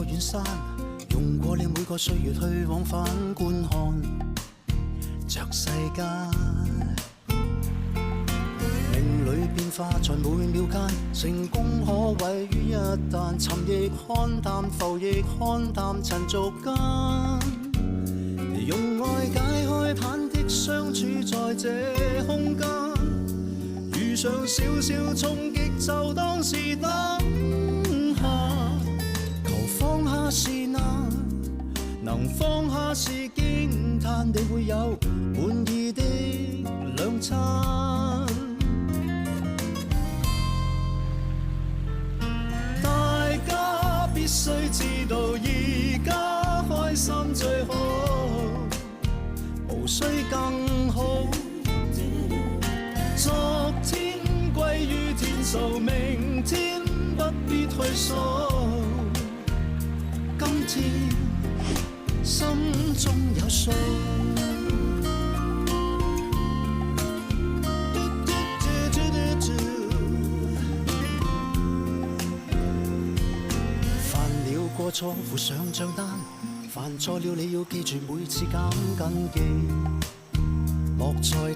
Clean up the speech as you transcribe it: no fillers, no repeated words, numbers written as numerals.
遠山，用過了每個歲月去往返觀看着世間，命裏變化在每秒間，成功可毀於一旦，沉亦看淡，浮亦看淡，塵俗間，用愛解開盼的相處在這空間，遇上少少衝擊就當是等下，求放下是難，能放下是驚嘆，你會有滿意的兩餐。大家必須知道，而家開心最好，無需更好。昨天歸於天數，明天不必退縮。今天心中有數。犯了過錯附上帳單，犯錯了你要記住每次減緊記，莫再